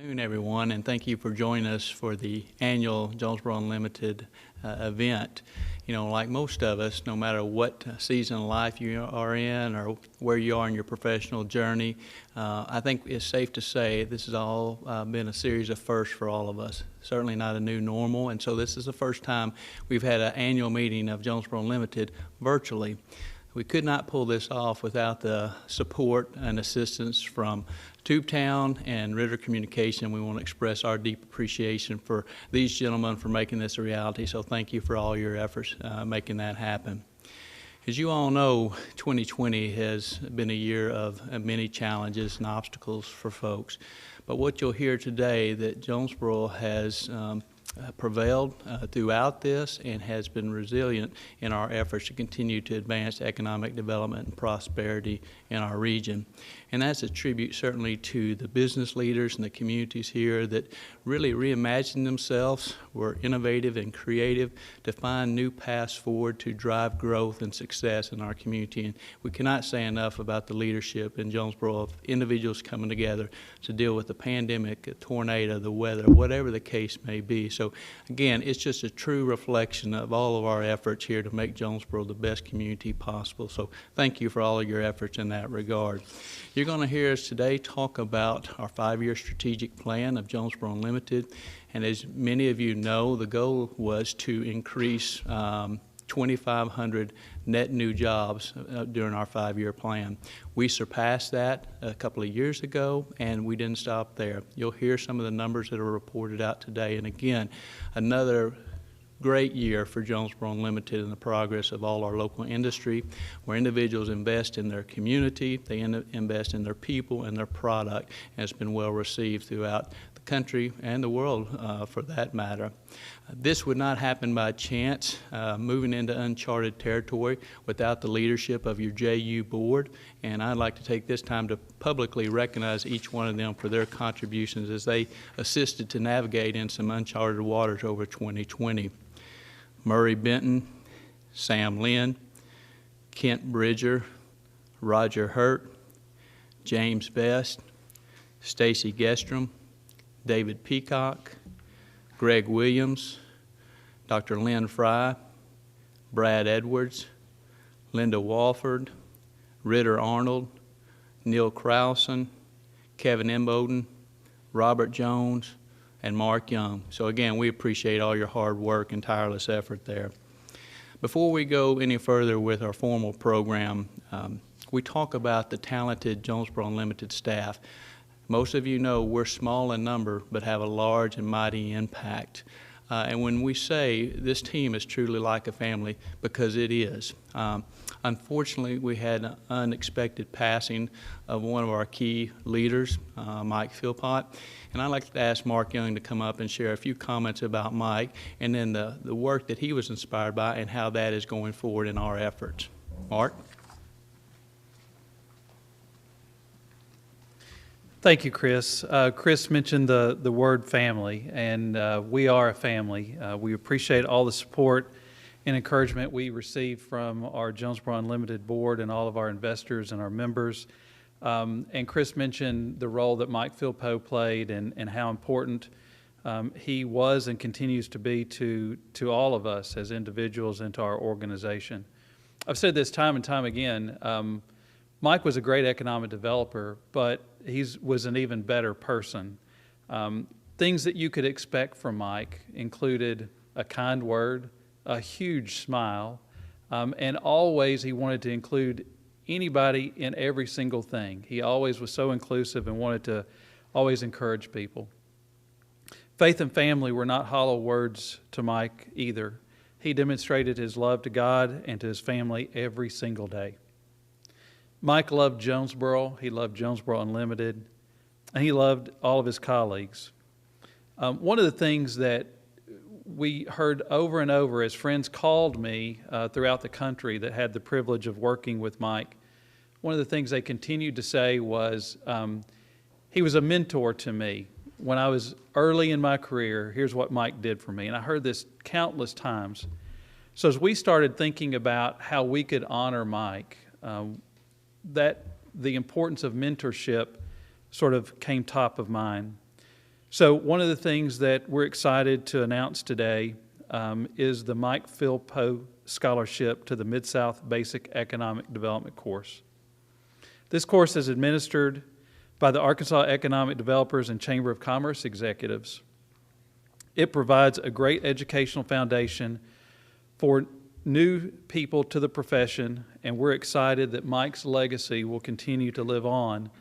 Good afternoon, everyone, and thank you for joining us for the annual Jonesboro Unlimited event. You know, like most of us, no matter what season of life you are in or where you are in your professional journey, I think it's safe to say this has all been a series of firsts for all of us. Certainly not a new normal, and so this is the first time we've had an annual meeting of Jonesboro Unlimited virtually. We could not pull this off without the support and assistance from TubeTown and Ritter Communications. We want to express our deep appreciation for these gentlemen for making this a reality. So thank you for all your efforts making that happen. As you all know, 2020 has been a year of many challenges and obstacles for folks. But what you'll hear today that Jonesboro has prevailed throughout this and has been resilient in our efforts to continue to advance economic development and prosperity in our region. And that's a tribute certainly to the business leaders and the communities here that really reimagined themselves, were innovative and creative to find new paths forward to drive growth and success in our community. And we cannot say enough about the leadership in Jonesboro of individuals coming together to deal with the pandemic, a tornado, the weather, whatever the case may be. So again, it's just a true reflection of all of our efforts here to make Jonesboro the best community possible. So thank you for all of your efforts in that regard. You're going to hear us today talk about our 5-year strategic plan of Jonesboro Unlimited. And as many of you know, the goal was to increase 2,500 net new jobs during our 5-year plan. We surpassed that a couple of years ago, and we didn't stop there. You'll hear some of the numbers that are reported out today. And again, another great year for Jonesboro Unlimited and the progress of all our local industry, where individuals invest in their community, they invest in their people and their product, and it's been well received throughout the country and the world for that matter. This would not happen by chance, moving into uncharted territory without the leadership of your JU board, and I'd like to take this time to publicly recognize each one of them for their contributions as they assisted to navigate in some uncharted waters over 2020. Murray Benton, Sam Lynn, Kent Bridger, Roger Hurt, James Best, Stacy Gestrom, David Peacock, Greg Williams, Dr. Lynn Fry, Brad Edwards, Linda Walford, Ritter Arnold, Neil Krausen, Kevin Imboden, Robert Jones, and Mark Young. So again, we appreciate all your hard work and tireless effort there. Before we go any further with our formal program, we talk about the talented Jonesboro Unlimited staff. Most of you know we're small in number, but have a large and mighty impact. And when we say this team is truly like a family, because it is. Unfortunately, we had an unexpected passing of one of our key leaders, Mike Philpott. And I'd like to ask Mark Young to come up and share a few comments about Mike and then the work that he was inspired by and how that is going forward in our efforts. Mark? Thank you, Chris. Chris mentioned the word family, and we are a family. We appreciate all the support and encouragement we receive from our Jonesboro Unlimited board and all of our investors and our members. And Chris mentioned the role that Mike Philpott played and how important he was and continues to be to all of us as individuals and to our organization. I've said this time and time again, Mike was a great economic developer, but he was an even better person. Things that you could expect from Mike included a kind word, a huge smile, and always he wanted to include anybody in every single thing. He always was so inclusive and wanted to always encourage people. Faith and family were not hollow words to Mike either. He demonstrated his love to God and to his family every single day. Mike loved Jonesboro, he loved Jonesboro Unlimited, and he loved all of his colleagues. One of the things that we heard over and over as friends called me throughout the country that had the privilege of working with Mike, one of the things they continued to say was, he was a mentor to me. When I was early in my career, here's what Mike did for me. And I heard this countless times. So as we started thinking about how we could honor Mike, that the importance of mentorship sort of came top of mind. So one of the things that we're excited to announce today is the Mike Philpo Scholarship to the Mid-South Basic Economic Development course. This course is administered by the Arkansas Economic Developers and Chamber of Commerce executives. It provides a great educational foundation for new people to the profession, and we're excited that Mike's legacy will continue to live on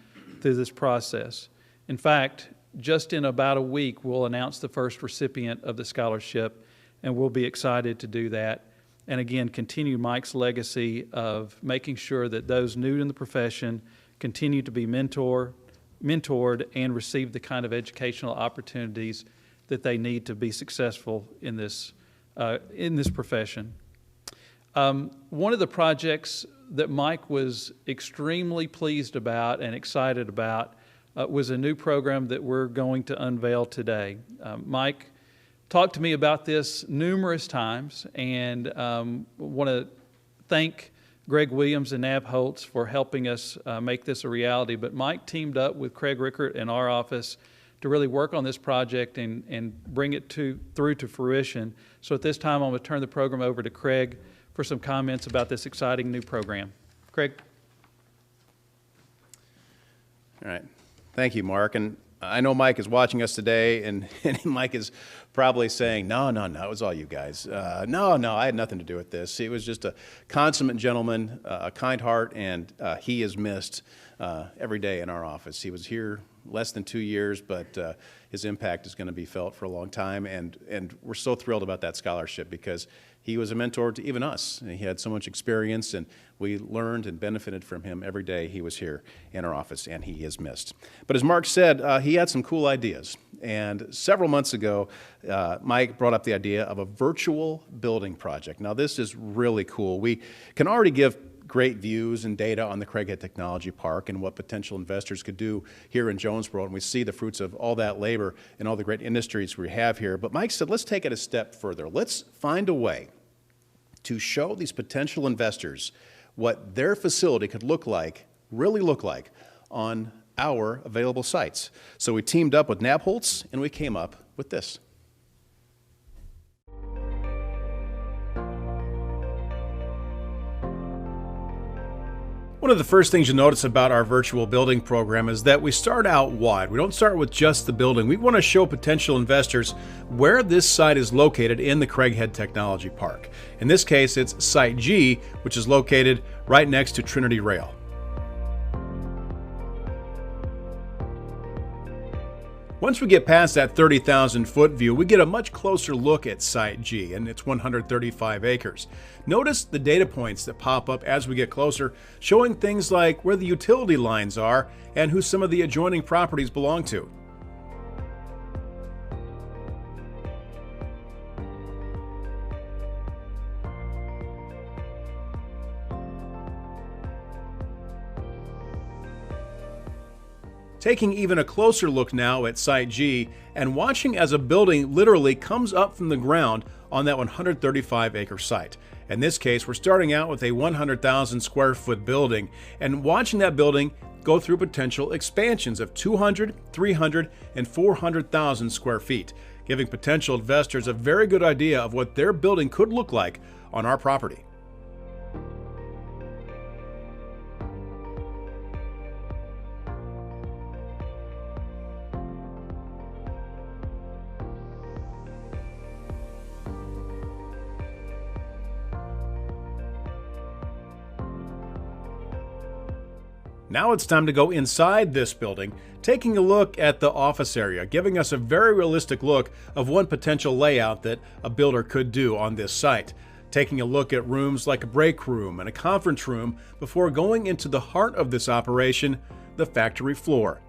through this process. In fact, just in about a week, we'll announce the first recipient of the scholarship, and we'll be excited to do that. And again, continue Mike's legacy of making sure that those new in the profession continue to be mentored and receive the kind of educational opportunities that they need to be successful in this profession. One of the projects that Mike was extremely pleased about and excited about was a new program that we're going to unveil today. Mike talked to me about this numerous times, and want to thank Greg Williams and Nab Holtz for helping us make this a reality. But Mike teamed up with Craig Rickert in our office to really work on this project and bring it through to fruition. So at this time, I'm going to turn the program over to Craig for some comments about this exciting new program. Craig? All right. Thank you, Mark. And I know Mike is watching us today, and Mike is probably saying, no, it was all you guys. No, I had nothing to do with this. He was just a consummate gentleman, a kind heart, and he is missed every day in our office. He was here less than 2 years, but his impact is going to be felt for a long time, and we're so thrilled about that scholarship because he was a mentor to even us. He had so much experience, and we learned and benefited from him every day he was here in our office, and he is missed. But as Mark said, he had some cool ideas. And several months ago, Mike brought up the idea of a virtual building project. Now, this is really cool. We can already give great views and data on the Craighead Technology Park and what potential investors could do here in Jonesboro, and we see the fruits of all that labor and all the great industries we have here. But Mike said, let's take it a step further. Let's find a way to show these potential investors what their facility could really look like on our available sites. So we teamed up with Nab Holtz, and we came up with this. One of the first things you'll notice about our virtual building program is that we start out wide. We don't start with just the building. We want to show potential investors where this site is located in the Craighead Technology Park. In this case, it's Site G, which is located right next to Trinity Rail. Once we get past that 30,000-foot view, we get a much closer look at Site G, and it's 135 acres. Notice the data points that pop up as we get closer, showing things like where the utility lines are and who some of the adjoining properties belong to. Taking even a closer look now at Site G and watching as a building literally comes up from the ground on that 135-acre site. In this case, we're starting out with a 100,000 square foot building and watching that building go through potential expansions of 200, 300, and 400,000 square feet, giving potential investors a very good idea of what their building could look like on our property. Now it's time to go inside this building, taking a look at the office area, giving us a very realistic look of one potential layout that a builder could do on this site. Taking a look at rooms like a break room and a conference room before going into the heart of this operation, the factory floor.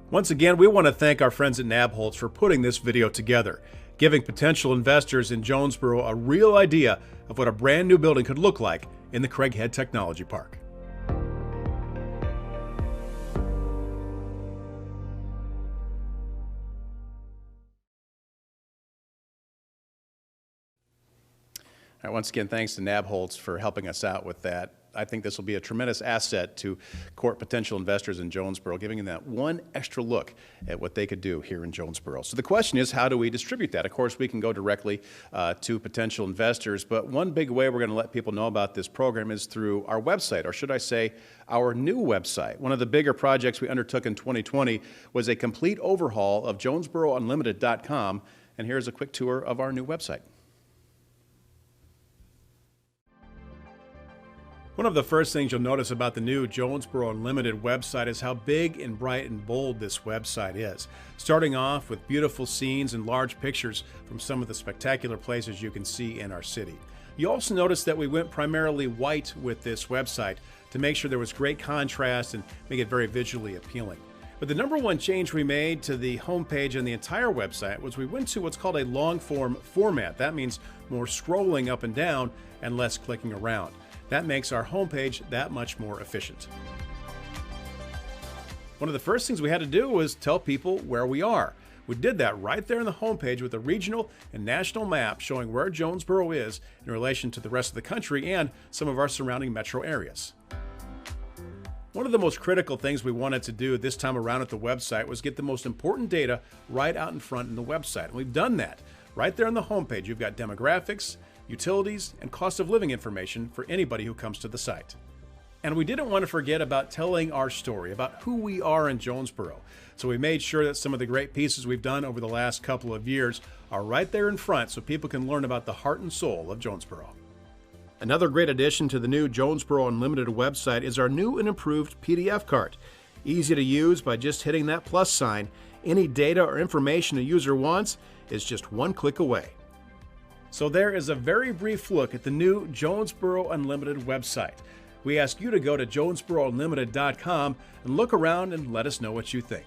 Once again, we want to thank our friends at Nabholz for putting this video together, giving potential investors in Jonesboro a real idea of what a brand new building could look like in the Craighead Technology Park. All right, once again, thanks to Nabholz for helping us out with that. I think this will be a tremendous asset to court potential investors in Jonesboro, giving them that one extra look at what they could do here in Jonesboro. So the question is, how do we distribute that? Of course, we can go directly to potential investors, but one big way we're going to let people know about this program is through our website, or should I say, our new website. One of the bigger projects we undertook in 2020 was a complete overhaul of JonesboroUnlimited.com, and here's a quick tour of our new website. One of the first things you'll notice about the new Jonesboro Unlimited website is how big and bright and bold this website is. Starting off with beautiful scenes and large pictures from some of the spectacular places you can see in our city. You also notice that we went primarily white with this website to make sure there was great contrast and make it very visually appealing. But the number one change we made to the homepage and the entire website was we went to what's called a long-form format. That means more scrolling up and down and less clicking around. That makes our homepage that much more efficient. One of the first things we had to do was tell people where we are. We did that right there on the homepage with a regional and national map showing where Jonesboro is in relation to the rest of the country and some of our surrounding metro areas. One of the most critical things we wanted to do this time around at the website was get the most important data right out in front in the website. And we've done that. Right there on the homepage, you've got demographics, utilities, and cost of living information for anybody who comes to the site. And we didn't want to forget about telling our story, about who we are in Jonesboro. So we made sure that some of the great pieces we've done over the last couple of years are right there in front so people can learn about the heart and soul of Jonesboro. Another great addition to the new Jonesboro Unlimited website is our new and improved PDF cart. Easy to use by just hitting that plus sign. Any data or information a user wants is just one click away. So there is a very brief look at the new Jonesboro Unlimited website. We ask you to go to JonesboroUnlimited.com and look around and let us know what you think.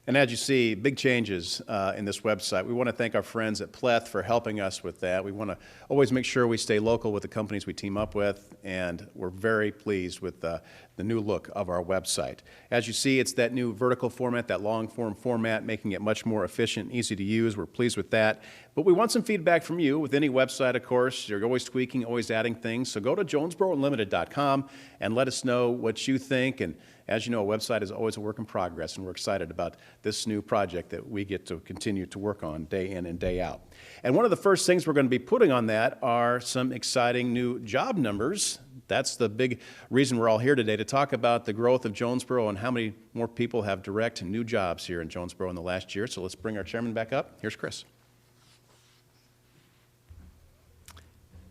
And as you see, big changes in this website. We want to thank our friends at Pleth for helping us with that. We want to always make sure we stay local with the companies we team up with, and we're very pleased with the new look of our website. As you see, it's that new vertical format, that long-form format, making it much more efficient and easy to use. We're pleased with that. But we want some feedback from you. With any website, of course, you're always tweaking, always adding things. So go to JonesboroUnlimited.com and let us know what you think. And as you know, a website is always a work in progress, and we're excited about this new project that we get to continue to work on day in and day out. And one of the first things we're going to be putting on that are some exciting new job numbers. That's the big reason we're all here today, to talk about the growth of Jonesboro and how many more people have direct new jobs here in Jonesboro in the last year. So let's bring our chairman back up. Here's Chris.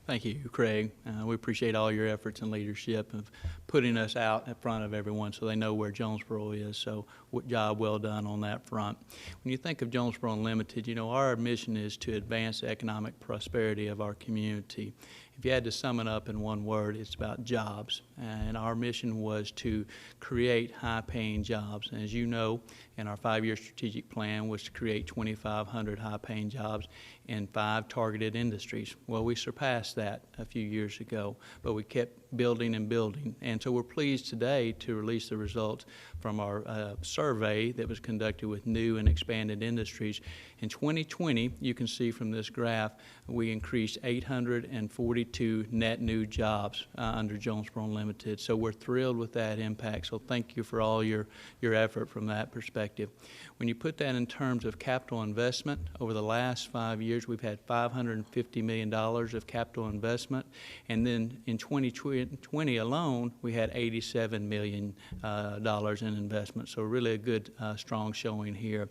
Thank you, Craig. We appreciate all your efforts and leadership of putting us out in front of everyone so they know where Jonesboro is. So job well done on that front. When you think of Jonesboro Unlimited, you know, our mission is to advance the economic prosperity of our community. If you had to sum it up in one word, it's about jobs. And our mission was to create high-paying jobs. And as you know, in our 5-year strategic plan was to create 2,500 high-paying jobs in 5 targeted industries. Well, we surpassed that a few years ago, but we kept building and building. And so we're pleased today to release the results from our survey that was conducted with new and expanded industries. In 2020, you can see from this graph, we increased 842 net new jobs under Jonesboro Unlimited. So we're thrilled with that impact. So thank you for all your effort from that perspective. When you put that in terms of capital investment, over the last 5 years, we've had $550 million of capital investment. And then in 2020 alone, we had $87 million in investment. So really a good, strong showing here.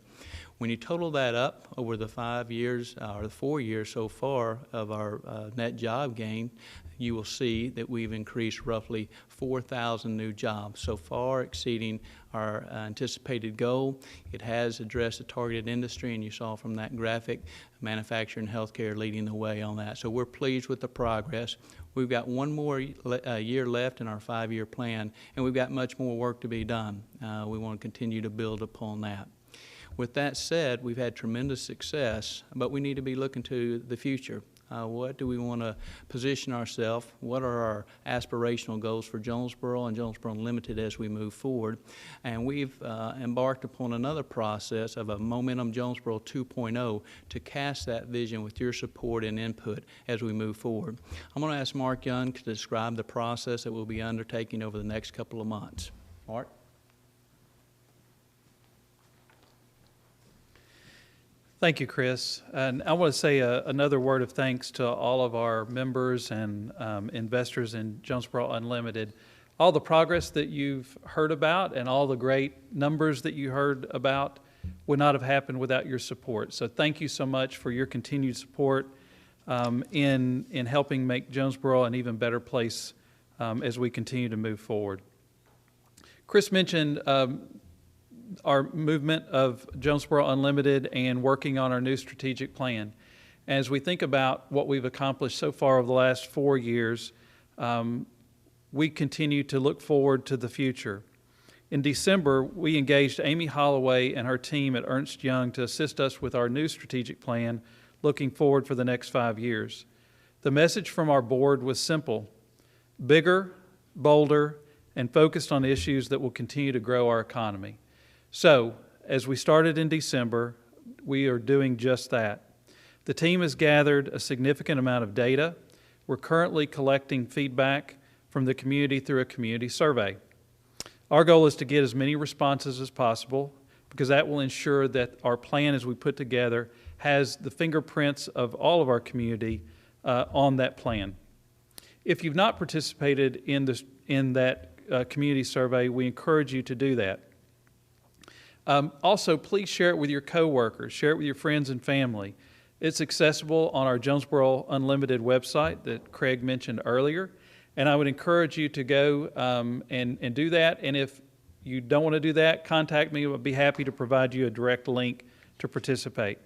When you total that up over the 5 years, or the 4 years so far of our net job gain, you will see that we've increased roughly 4,000 new jobs, so far exceeding our anticipated goal. It has addressed the targeted industry, and you saw from that graphic, manufacturing and healthcare leading the way on that. So we're pleased with the progress. We've got one more year left in our 5-year plan, and we've got much more work to be done. We want to continue to build upon that. With that said, we've had tremendous success, but we need to be looking to the future. What do we want to position ourselves? What are our aspirational goals for Jonesboro and Jonesboro Unlimited as we move forward? And we've embarked upon another process of a Momentum Jonesboro 2.0 to cast that vision with your support and input as we move forward. I'm going to ask Mark Young to describe the process that we'll be undertaking over the next couple of months. Mark? Thank you, Chris. And I want to say another word of thanks to all of our members and investors in Jonesboro Unlimited. All the progress that you've heard about and all the great numbers that you heard about would not have happened without your support. So thank you so much for your continued support in helping make Jonesboro an even better place as we continue to move forward. Chris mentioned our movement of Jonesboro Unlimited and working on our new strategic plan. As we think about what we've accomplished so far over the last 4 years, we continue to look forward to the future. In December, we engaged Amy Holloway and her team at Ernst Young to assist us with our new strategic plan, looking forward for the next 5 years. The message from our board was simple: bigger, bolder, and focused on issues that will continue to grow our economy. So, as we started in December, we are doing just that. The team has gathered a significant amount of data. We're currently collecting feedback from the community through a community survey. Our goal is to get as many responses as possible, because that will ensure that our plan as we put together has the fingerprints of all of our community on that plan. If you've not participated in that community survey, we encourage you to do that. Also, please share it with your coworkers, share it with your friends and family. It's accessible on our Jonesboro Unlimited website that Craig mentioned earlier, and I would encourage you to go and do that. And if you don't want to do that, contact me. I'll be happy to provide you a direct link to participate.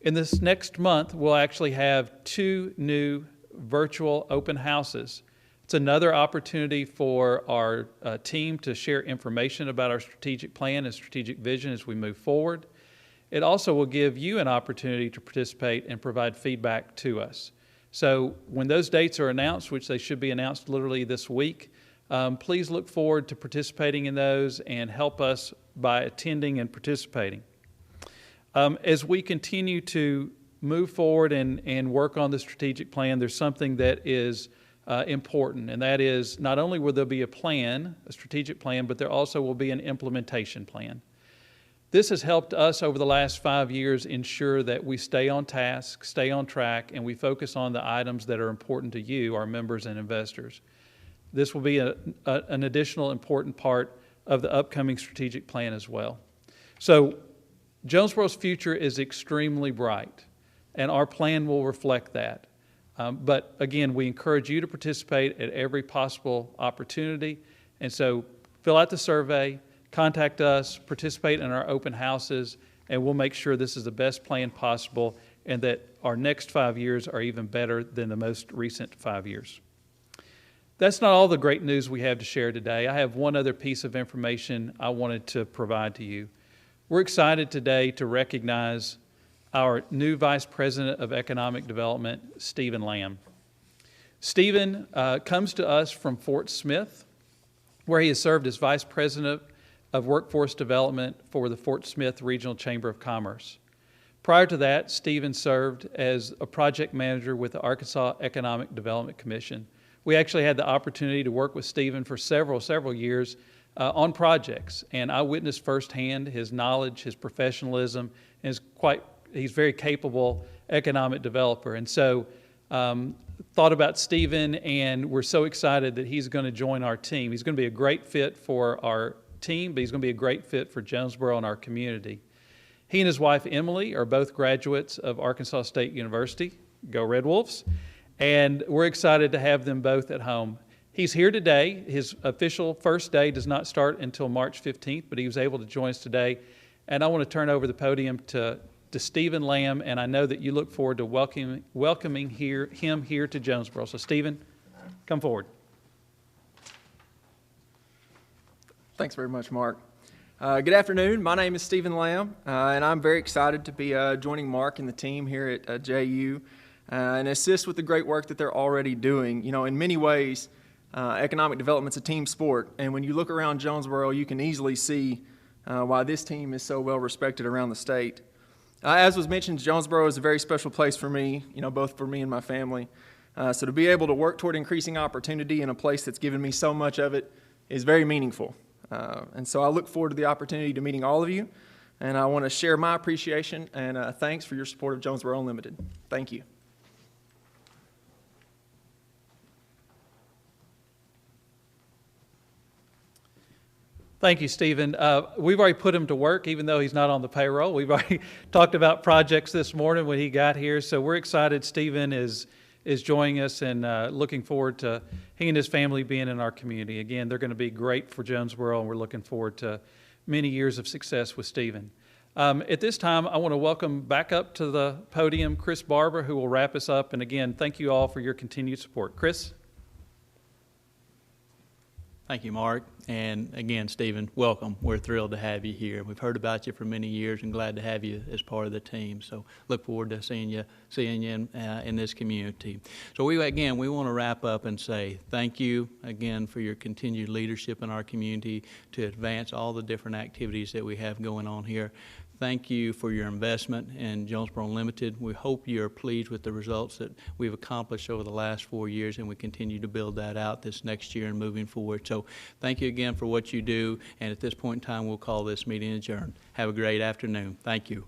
In this next month, we'll actually have 2 new virtual open houses. It's another opportunity for our team to share information about our strategic plan and strategic vision as we move forward. It also will give you an opportunity to participate and provide feedback to us. So when those dates are announced, which they should be announced literally this week, please look forward to participating in those and help us by attending and participating. As we continue to move forward and work on the strategic plan, there's something that is important, and that is not only will there be a plan, a strategic plan, but there also will be an implementation plan. This has helped us over the last 5 years ensure that we stay on task, stay on track, and we focus on the items that are important to you, our members and investors. This will be an additional important part of the upcoming strategic plan as well. So Jonesboro's future is extremely bright, and our plan will reflect that. But again, we encourage you to participate at every possible opportunity. And so fill out the survey, contact us, participate in our open houses, and we'll make sure this is the best plan possible and that our next 5 years are even better than the most recent 5 years. That's not all the great news we have to share today. I have one other piece of information I wanted to provide to you. We're excited today to recognize our new Vice President of Economic Development, Stephen Lamb. Stephen comes to us from Fort Smith, where he has served as Vice President of Workforce Development for the Fort Smith Regional Chamber of Commerce. Prior to that, Stephen served as a project manager with the Arkansas Economic Development Commission. We actually had the opportunity to work with Stephen for several years on projects, and I witnessed firsthand his knowledge, his professionalism, and he's very capable economic developer. And so thought about Stephen, and we're so excited that he's going to join our team. He's going to be a great fit for our team, but he's going to be a great fit for Jonesboro and our community. He and his wife, Emily, are both graduates of Arkansas State University. Go Red Wolves. And we're excited to have them both at home. He's here today. His official first day does not start until March 15th, but he was able to join us today. And I want to turn over the podium to Stephen Lamb, and I know that you look forward to welcoming him here to Jonesboro. So, Stephen, come forward. Thanks very much, Mark. Good afternoon. My name is Stephen Lamb, and I'm very excited to be joining Mark and the team here at JU and assist with the great work that they're already doing. You know, in many ways, economic development's a team sport, and when you look around Jonesboro, you can easily see why this team is so well respected around the state. As was mentioned, Jonesboro is a very special place for me, you know, both for me and my family. So to be able to work toward increasing opportunity in a place that's given me so much of it is very meaningful. And so I look forward to the opportunity to meeting all of you, and I want to share my appreciation and thanks for your support of Jonesboro Unlimited. Thank you. Thank you, Stephen. We've already put him to work, even though he's not on the payroll. We've already talked about projects this morning when he got here, so we're excited Stephen is joining us and looking forward to he and his family being in our community. Again, they're going to be great for Jonesboro, and we're looking forward to many years of success with Stephen. At this time, I want to welcome back up to the podium Chris Barber, who will wrap us up. And again, thank you all for your continued support. Chris? Thank you, Mark. And again, Stephen, welcome. We're thrilled to have you here. We've heard about you for many years and glad to have you as part of the team. So look forward to seeing you in this community. So we want to wrap up and say thank you again for your continued leadership in our community to advance all the different activities that we have going on here. Thank you for your investment in Jonesboro Unlimited. We hope you're pleased with the results that we've accomplished over the last 4 years, and we continue to build that out this next year and moving forward. So thank you again for what you do, and at this point in time, we'll call this meeting adjourned. Have a great afternoon. Thank you.